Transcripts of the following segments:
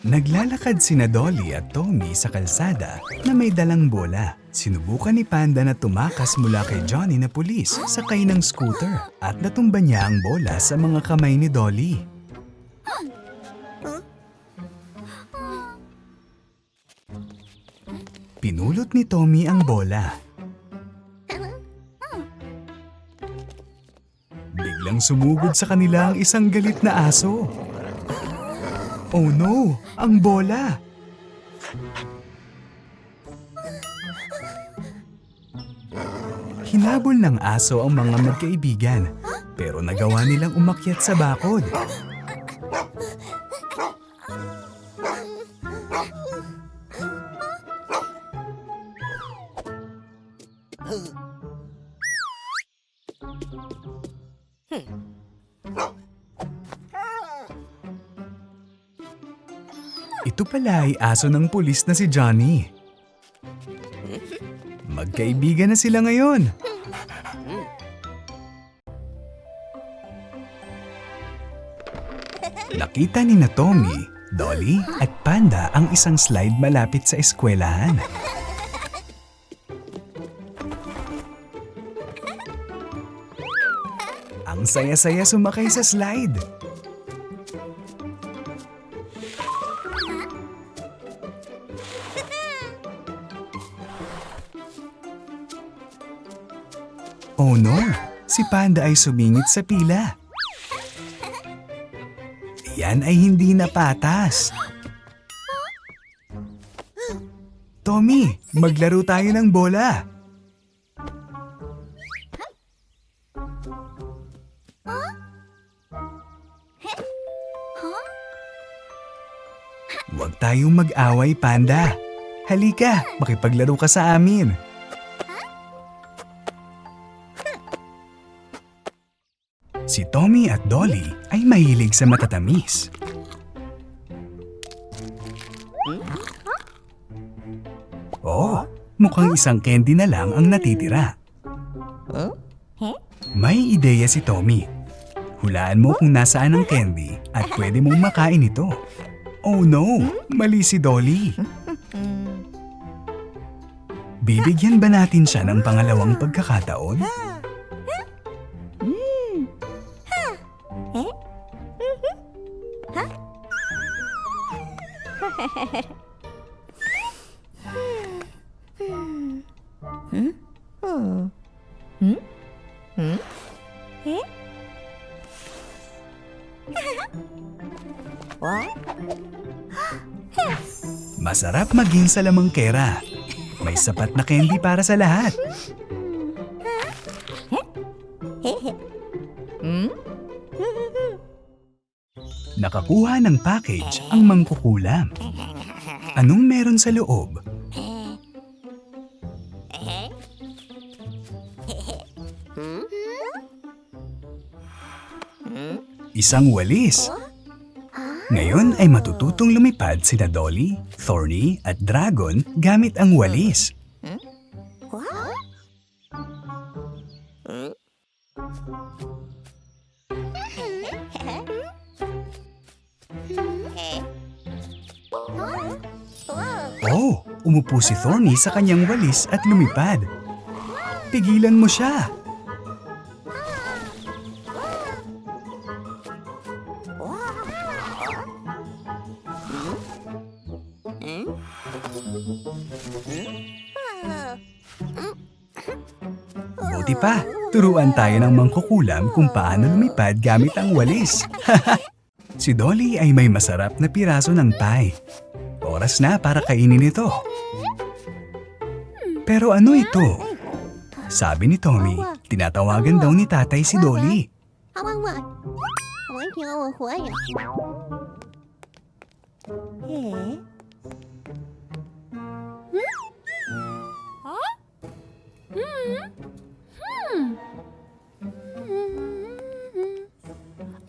Naglalakad sina Dolly at Tommy sa kalsada na may dalang bola. Sinubukan ni Panda na tumakas mula kay Johnny na pulis sakay ng scooter at natumba niya ang bola sa mga kamay ni Dolly. Pinulot ni Tommy ang bola. Biglang sumugod sa kanila ang isang galit na aso. Oh no! Ang bola! Hinabol ng aso ang mga magkaibigan, pero nagawa nilang umakyat sa bakod. Ito pala ay aso ng pulis na si Johnny. Magkaibigan na sila ngayon. Nakita ni na Tommy, Dolly at Panda ang isang slide malapit sa eskwelahan. Ang saya-saya sumakay sa slide. Oh no! Si Panda ay sumingit sa pila. Yan ay hindi na patas. Tommy, maglaro tayo ng bola. Huwag tayong mag-away, Panda. Halika, makipaglaro ka sa amin. Si Tommy at Dolly ay mahilig sa matatamis. Oh, mukhang isang candy na lang ang natitira. May ideya si Tommy. Hulaan mo kung nasaan ang candy at pwede mong makain ito. Oh no, mali si Dolly. Bibigyan ba natin siya ng pangalawang pagkakataon? Masarap maging salamangkera. May sapat na candy para sa lahat. Nakakuha ng package ang mangkukulam. Anong meron sa loob? Isang walis. Ngayon ay matututong lumipad sina Dolly, Thorny at Dragon gamit ang walis. Oh, umupo si Thorny sa kanyang walis at lumipad. Pigilan mo siya. Buti pa, turuan tayo ng mangkukulam kung paano lumipad gamit ang walis. Si Dolly ay may masarap na piraso ng pie. Oras na para kainin ito. Pero ano ito? Sabi ni Tommy, tinatawagan daw ni tatay si Dolly.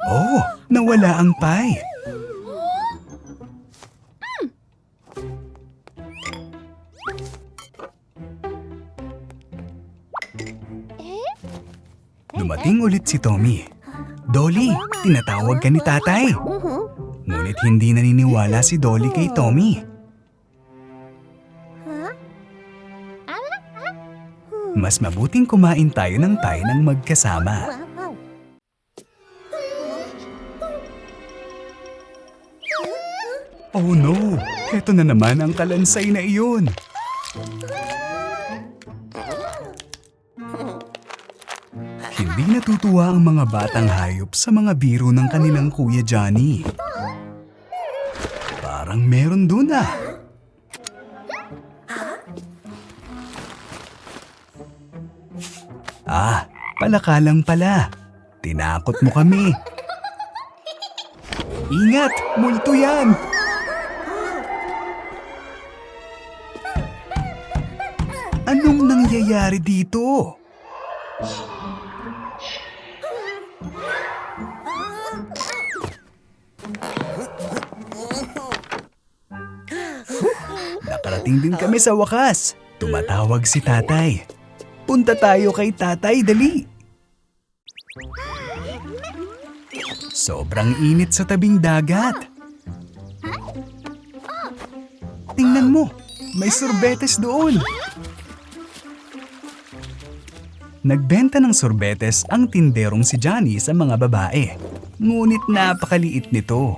Oh, nawala ang pie. Dumating ulit si Tommy. Dolly, tinatawag ka ni tatay. Ngunit hindi naniniwala si Dolly kay Tommy. Mas mabuting kumain tayo ng pie ng magkasama. Oh no! Eto na naman ang kalansay na iyon. Hindi natutuwa ang mga batang hayop sa mga biro ng kanilang Kuya Johnny. Parang meron dun ah. Ah, palaka lang pala. Tinakot mo kami. Ingat! Multo yan! Anong nangyayari dito? Nakarating din kami sa wakas. Tumatawag si tatay. Punta tayo kay tatay, dali. Sobrang init sa tabing dagat. Tingnan mo, may sorbetes doon. Nagbenta ng sorbetes ang tinderong si Johnny sa mga babae. Ngunit napakaliit nito.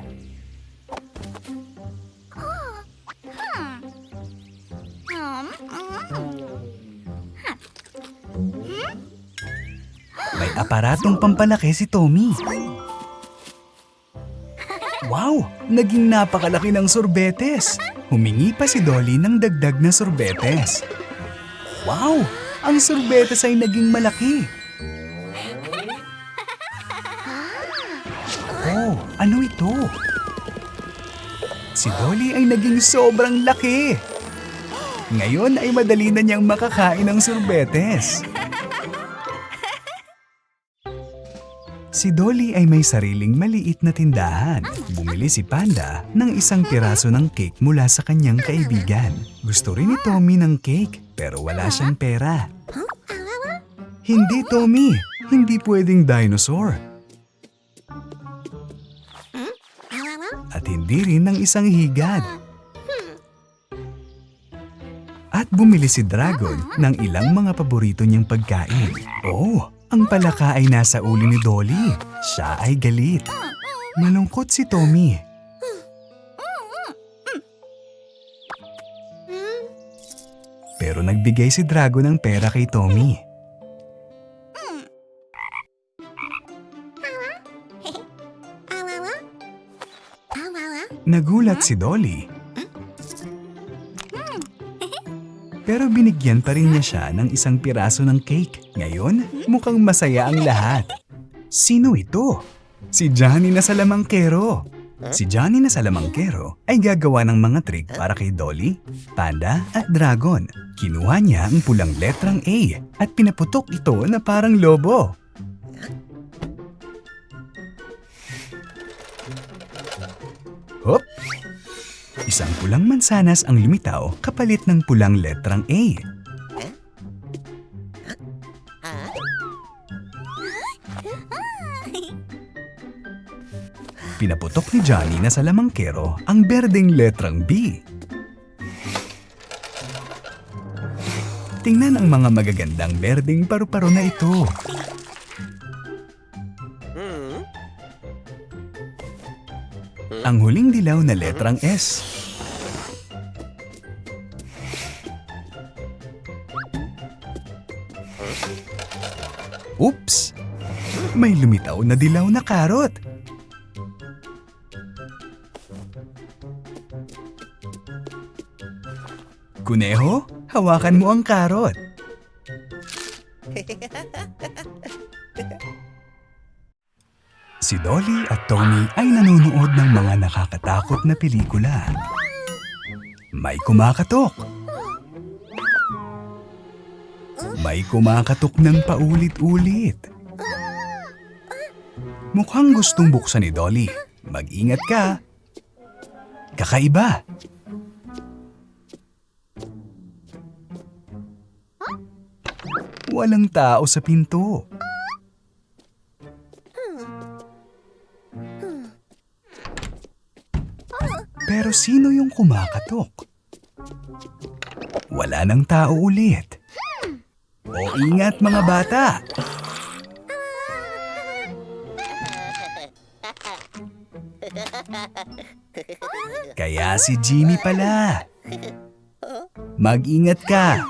May aparatong pampalaki si Tommy. Wow! Naging napakalaki ng sorbetes. Humingi pa si Dolly ng dagdag na sorbetes. Wow! Ang sorbetes ay naging malaki. Oh, ano ito? Si Dolly ay naging sobrang laki. Ngayon ay madali na niyang makakain ng sorbetes. Si Dolly ay may sariling maliit na tindahan. Bumili si Panda ng isang piraso ng cake mula sa kanyang kaibigan. Gusto rin ni Tommy ng cake pero wala siyang pera. Hindi, Tommy. Hindi pwedeng dinosaur. At hindi rin ng isang higad. At bumili si Dragon ng ilang mga paborito niyang pagkain. Oh! Ang palaka ay nasa ulo ni Dolly. Siya ay galit. Malungkot si Tommy. Pero nagbigay si Dragon ng pera kay Tommy. Nagulat si Dolly. Pero binigyan pa rin niya siya ng isang piraso ng cake. Ngayon, mukhang masaya ang lahat. Sino ito? Si Johnny na salamangkero. Si Johnny na salamangkero ay gagawa ng mga trick para kay Dolly, Panda at Dragon. Kinuha niya ang pulang letrang A at pinaputok ito na parang lobo. Hop! Isang pulang mansanas ang lumitaw kapalit ng pulang letrang A. Pinaputok ni Johnny na salamangkero ang berdeng letrang B. Tingnan ang mga magagandang berdeng paru-paro na ito. Ang huling dilaw na letrang S. Oops! May lumitaw na dilaw na karot. Kuneho, hawakan mo ang karot. Si Dolly at Tommy ay nanonood ng mga nakakatakot na pelikula. May kumakatok. May kumakatok ng paulit-ulit. Mukhang gustong buksan ni Dolly. Mag-ingat ka. Kakaiba. Walang tao sa pinto. Pero sino yung kumakatok? Wala nang tao ulit. O ingat mga bata! Kaya si Jimmy pala. Mag-ingat ka.